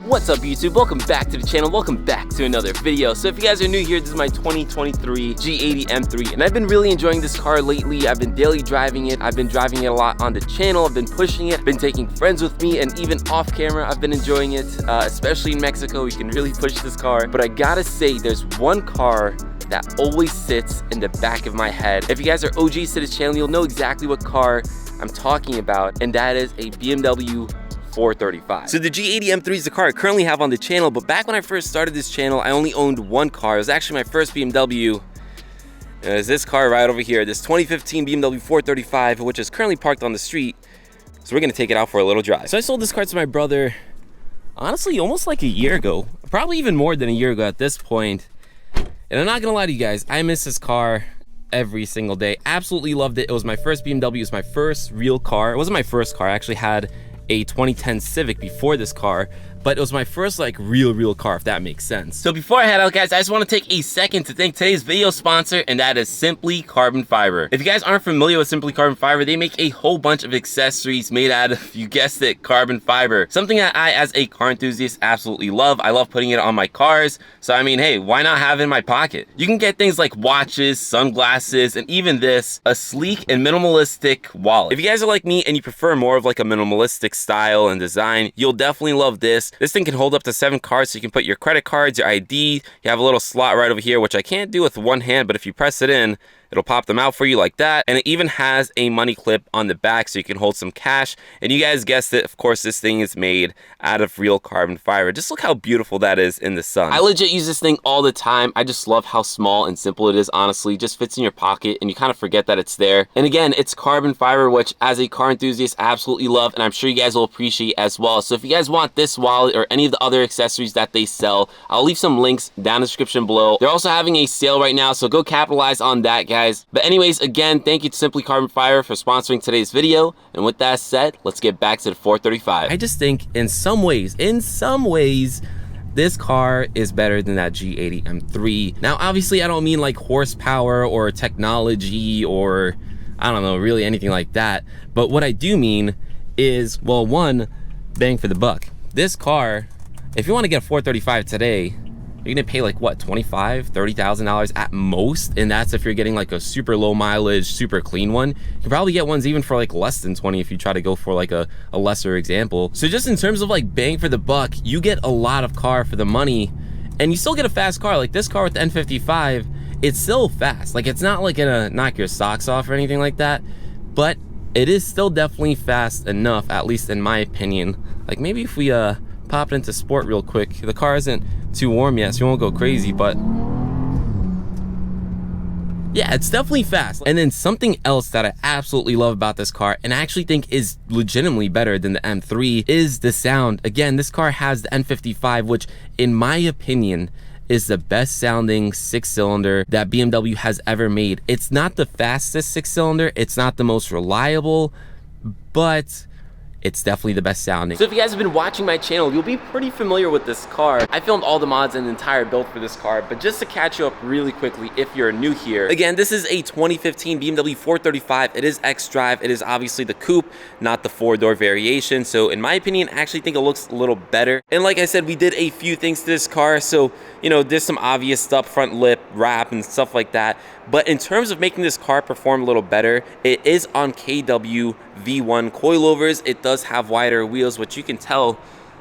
What's up YouTube? Welcome back to the channel. Welcome back to another video. So if you guys are new here, this is my 2023 G80 M3 and I've been really enjoying this car lately. I've been daily driving it. I've been driving it a lot on the channel. I've been pushing it, been taking friends with me, and even off camera I've been enjoying it, especially in Mexico. We can really push this car. But I gotta say, there's one car that always sits in the back of my head. If you guys are OGs to this channel, you'll know exactly what car I'm talking about, and that is a BMW 435. So the G80 M3 is the car I currently have on the channel, but back when I first started this channel, I only owned one car. It was actually my first BMW. It's this car right over here, this 2015 BMW 435, which is currently parked on the street. So we're gonna take it out for a little drive. So I sold this car to my brother, honestly, almost like a year ago, probably even more than a year ago at this point. And I'm not gonna lie to you guys, I miss this car every single day. Absolutely loved it. It was my first BMW. It was my first real car. It wasn't my first car. I actually had a 2010 Civic before this car, but it was my first like real car, if that makes sense. So before I head out, guys, I just want to take a second to thank today's video sponsor, and that is Simply Carbon Fiber. If you guys aren't familiar with Simply Carbon Fiber, they make a whole bunch of accessories made out of, you guessed it, carbon fiber. Something that I, as a car enthusiast, absolutely love. I love putting it on my cars. So I mean, hey, why not have it in my pocket? You can get things like watches, sunglasses, and even this, a sleek and minimalistic wallet. If you guys are like me and you prefer more of like a minimalistic style and design, you'll definitely love this. This thing can hold up to 7 cards, so you can put your credit cards, your ID. You have a little slot right over here, which I can't do with one hand, but if you press it in, it'll pop them out for you like that. And it even has a money clip on the back, so you can hold some cash. And you guys guessed it, of course, this thing is made out of real carbon fiber. Just look how beautiful that is in the sun. I legit use this thing all the time. I just love how small and simple it is, honestly. Just fits in your pocket and you kind of forget that it's there. And again, it's carbon fiber, which as a car enthusiast, I absolutely love, and I'm sure you guys will appreciate as well. So if you guys want this wallet or any of the other accessories that they sell, I'll leave some links down in the description below. They're also having a sale right now, so go capitalize on that, guys. But anyways, again, thank you to Simply Carbon Fiber for sponsoring today's video. And with that said, let's get back to the 435. I just think in some ways, this car is better than that G80 M3. Now, obviously, I don't mean like horsepower or technology or I don't know, really anything like that. But what I do mean is, well, one, bang for the buck. This car, if you want to get a 435 today, you're gonna pay like what, $25,000, $30,000 at most, and that's if you're getting like a super low mileage, super clean one. You can probably get ones even for like less than 20 if you try to go for like a lesser example. So just in terms of like bang for the buck, you get a lot of car for the money, and you still get a fast car. Like this car with the N55, it's still fast. Like it's not like gonna knock your socks off or anything like that, but it is still definitely fast enough, at least in my opinion. Like maybe if we pop it into sport real quick. The car isn't too warm yet, so you won't go crazy, but yeah, it's definitely fast. And then something else that I absolutely love about this car, and I actually think is legitimately better than the M3, is the sound. Again, this car has the N55, which in my opinion is the best sounding 6-cylinder that BMW has ever made. It's not the fastest 6-cylinder, it's not the most reliable, but it's definitely the best sounding. So if you guys have been watching my channel, you'll be pretty familiar with this car. I filmed all the mods and the entire build for this car, but just to catch you up really quickly if you're new here. Again, this is a 2015 BMW 435. It is X-Drive. It is obviously the coupe, not the 4-door variation. So in my opinion, I actually think it looks a little better. And like I said, we did a few things to this car. So, you know, there's some obvious stuff, front lip, wrap, and stuff like that. But in terms of making this car perform a little better, it is on KW V1 coilovers. It does have wider wheels, which you can tell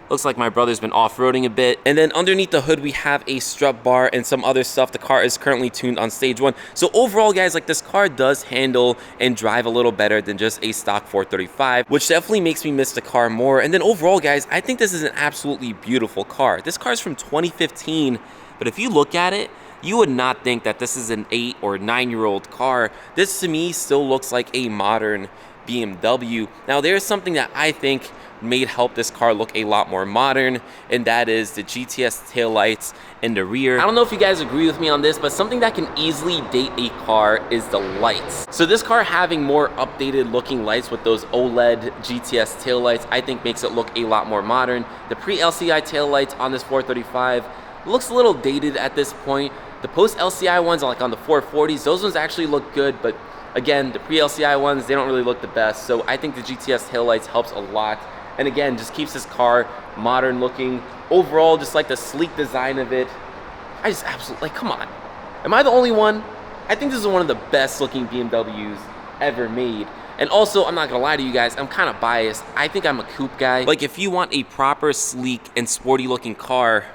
looks like my brother's been off-roading a bit. And then underneath the hood, we have a strut bar and some other stuff. The car is currently tuned on stage 1. So overall, guys, like this car does handle and drive a little better than just a stock 435, which definitely makes me miss the car more. And then overall, guys, I think this is an absolutely beautiful car. This car is from 2015, but if you look at it, you would not think that this is an 8 or 9-year-old car. This to me still looks like a modern BMW. Now there's something that I think may help this car look a lot more modern, and that is the GTS taillights in the rear. I don't know if you guys agree with me on this, but something that can easily date a car is the lights. So this car having more updated looking lights with those OLED GTS taillights, I think makes it look a lot more modern. The pre-LCI taillights on this 435 looks a little dated at this point. The post-LCI ones, like on the 440s, those ones actually look good, but again, the pre-LCI ones, they don't really look the best. So I think the GTS taillights helps a lot and again, just keeps this car modern looking. Overall, just like the sleek design of it, I just absolutely, like, come on. Am I the only one? I think this is one of the best looking BMWs ever made. And also, I'm not gonna lie to you guys, I'm kind of biased. I think I'm a coupe guy. Like, if you want a proper, sleek, and sporty looking car,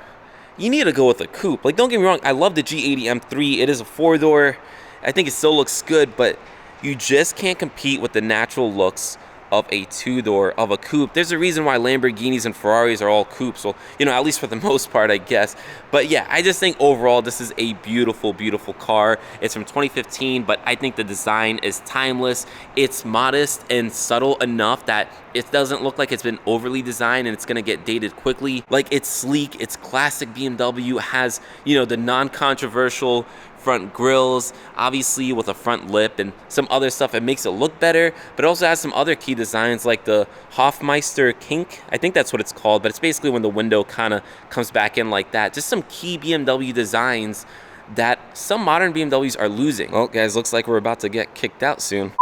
you need to go with a coupe. Like, don't get me wrong, I love the G80 M3. It is a 4-door. I think it still looks good, but you just can't compete with the natural looks of a 2-door of a coupe. There's a reason why Lamborghinis and Ferraris are all coupes. Well, you know, at least for the most part, I guess. But yeah, I just think overall this is a beautiful, beautiful car. It's from 2015, but I think the design is timeless. It's modest and subtle enough that it doesn't look like it's been overly designed and it's gonna get dated quickly. Like, it's sleek, it's classic BMW, has, you know, the non-controversial front grills, obviously with a front lip and some other stuff. It makes it look better, but it also has some other key designs like the Hofmeister kink. I think that's what it's called, but it's basically when the window kind of comes back in like that. Just some key BMW designs that some modern BMWs are losing. Well, guys, looks like we're about to get kicked out soon.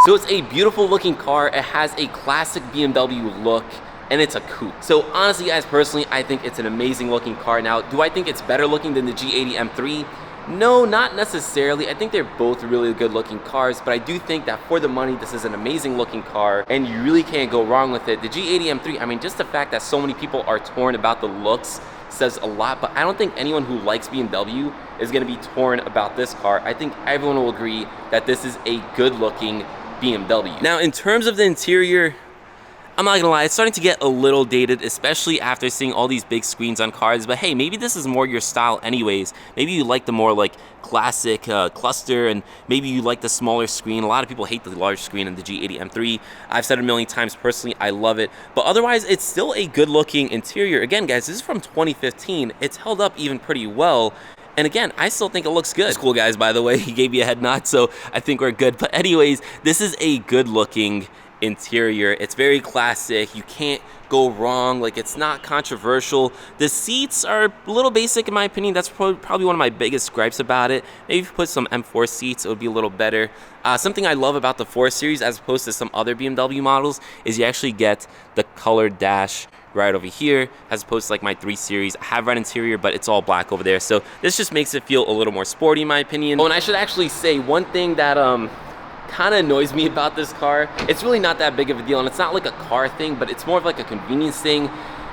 So it's a beautiful looking car. It has a classic BMW look, and it's a coupe. So honestly, guys, personally, I think it's an amazing looking car. Now, do I think it's better looking than the G80 M3? No, not necessarily. I think they're both really good looking cars, but I do think that for the money, this is an amazing looking car and you really can't go wrong with it. The G80 M3, I mean, just the fact that so many people are torn about the looks says a lot, but I don't think anyone who likes BMW is gonna be torn about this car. I think everyone will agree that this is a good looking BMW. Now, in terms of the interior, I'm not gonna lie, it's starting to get a little dated, especially after seeing all these big screens on cars, but hey, maybe this is more your style anyways. Maybe you like the more like classic cluster, and maybe you like the smaller screen. A lot of people hate the large screen in the G80 M3. I've said it a million times personally, I love it, but otherwise it's still a good looking interior. Again, guys, this is from 2015. It's held up even pretty well. And again, I still think it looks good. It's cool, guys, by the way. He gave me a head nod, so I think we're good. But anyways, this is a good looking interior. It's very classic. You can't go wrong. Like, it's not controversial. The seats are a little basic in my opinion. That's probably one of my biggest gripes about it. Maybe if you put some M4 seats, it would be a little better. Something I love about the 4 Series as opposed to some other BMW models is you actually get the colored dash right over here as opposed to like my 3 Series. I have red interior, but it's all black over there. So this just makes it feel a little more sporty in my opinion. Oh, and I should actually say one thing that kind of annoys me about this car. It's really not that big of a deal, and it's not like a car thing, but it's more of like a convenience thing.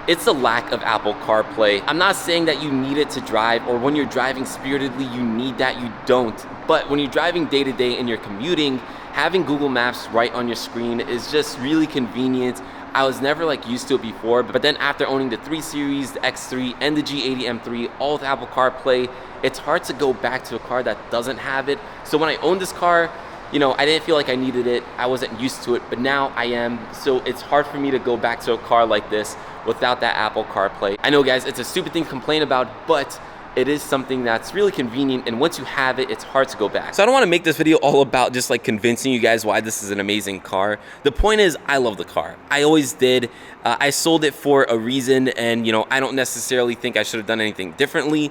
It's the lack of Apple CarPlay. I'm not saying that you need it to drive, or when you're driving spiritedly, you need that, you don't. But when you're driving day to day and you're commuting, having Google Maps right on your screen is just really convenient. I was never like used to it before, but then after owning the 3 Series, the X3, and the G80 M3, all with Apple CarPlay, it's hard to go back to a car that doesn't have it. So when I owned this car, you know, I didn't feel like I needed it. I wasn't used to it, but now I am. So it's hard for me to go back to a car like this without that Apple CarPlay. I know, guys, it's a stupid thing to complain about, but it is something that's really convenient, and once you have it, it's hard to go back. So I don't want to make this video all about just like convincing you guys why this is an amazing car. The point is, I love the car. I always did. I sold it for a reason, and you know, I don't necessarily think I should have done anything differently,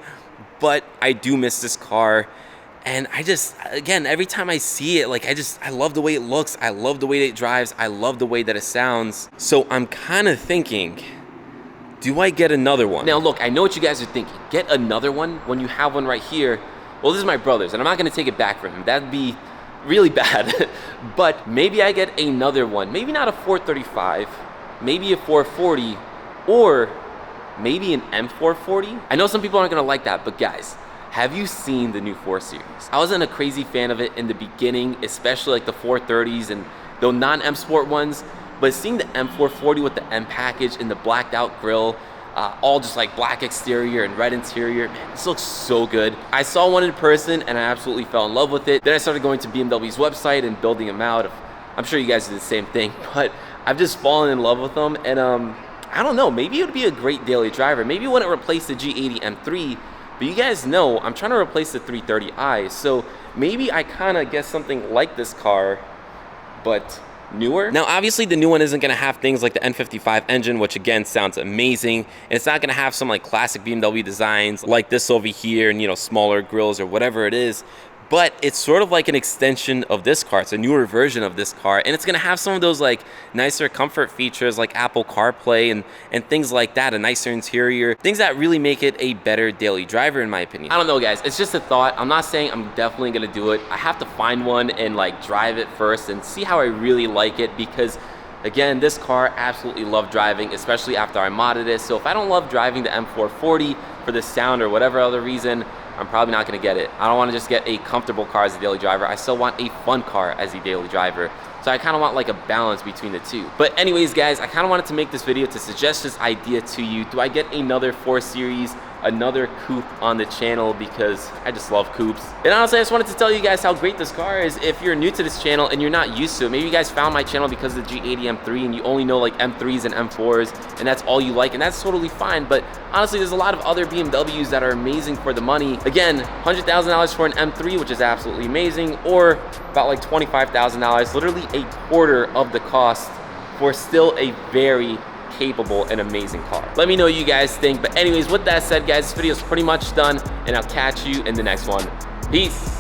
but I do miss this car. And I just, again, every time I see it, like, I love the way it looks. I love the way it drives. I love the way that it sounds. So I'm kind of thinking, do I get another one? Now, look, I know what you guys are thinking. Get another one when you have one right here. Well, this is my brother's, and I'm not going to take it back from him. That'd be really bad. But maybe I get another one. Maybe not a 435, maybe a 440, or maybe an M440. I know some people aren't going to like that, but guys, have you seen the new 4 Series? I wasn't a crazy fan of it in the beginning, especially like the 430s and the non-M Sport ones, but seeing the M440 with the M package and the blacked out grille, all just like black exterior and red interior, man, this looks so good. I saw one in person and I absolutely fell in love with it. Then I started going to BMW's website and building them out. I'm sure you guys do the same thing, but I've just fallen in love with them. And I don't know, maybe it would be a great daily driver. Maybe it wouldn't replace the G80 M3, but you guys know I'm trying to replace the 330i, so maybe I kind of get something like this car, but newer. Now, obviously, the new one isn't going to have things like the N55 engine, which again sounds amazing, and it's not going to have some like classic BMW designs like this over here, and you know, smaller grills or whatever it is. but it's sort of like an extension of this car. It's a newer version of this car, and it's gonna have some of those like nicer comfort features like Apple CarPlay and things like that, a nicer interior, things that really make it a better daily driver in my opinion. I don't know guys, it's just a thought. I'm not saying I'm definitely gonna do it. I have to find one and like drive it first and see how I really like it, because again, this car absolutely love driving, especially after I modded it. So if I don't love driving the M440 for the sound or whatever other reason, I'm probably not gonna get it. I don't wanna just get a comfortable car as a daily driver. I still want a fun car as a daily driver. So I kinda want like a balance between the two. But anyways guys, I kinda wanted to make this video to suggest this idea to you. Do I get another 4 Series, another coupe on the channel, because I just love coupes? And honestly, I just wanted to tell you guys how great this car is. If you're new to this channel and you're not used to it, maybe you guys found my channel because of the G80 M3 and you only know like M3s and M4s and that's all you like, and that's totally fine. But honestly, there's a lot of other BMWs that are amazing for the money. Again, $100,000 for an M3, which is absolutely amazing, or about like $25,000, literally a quarter of the cost for still a very capable and amazing car. Let me know what you guys think. But anyways, with that said guys, this video is pretty much done, and I'll catch you in the next one. Peace.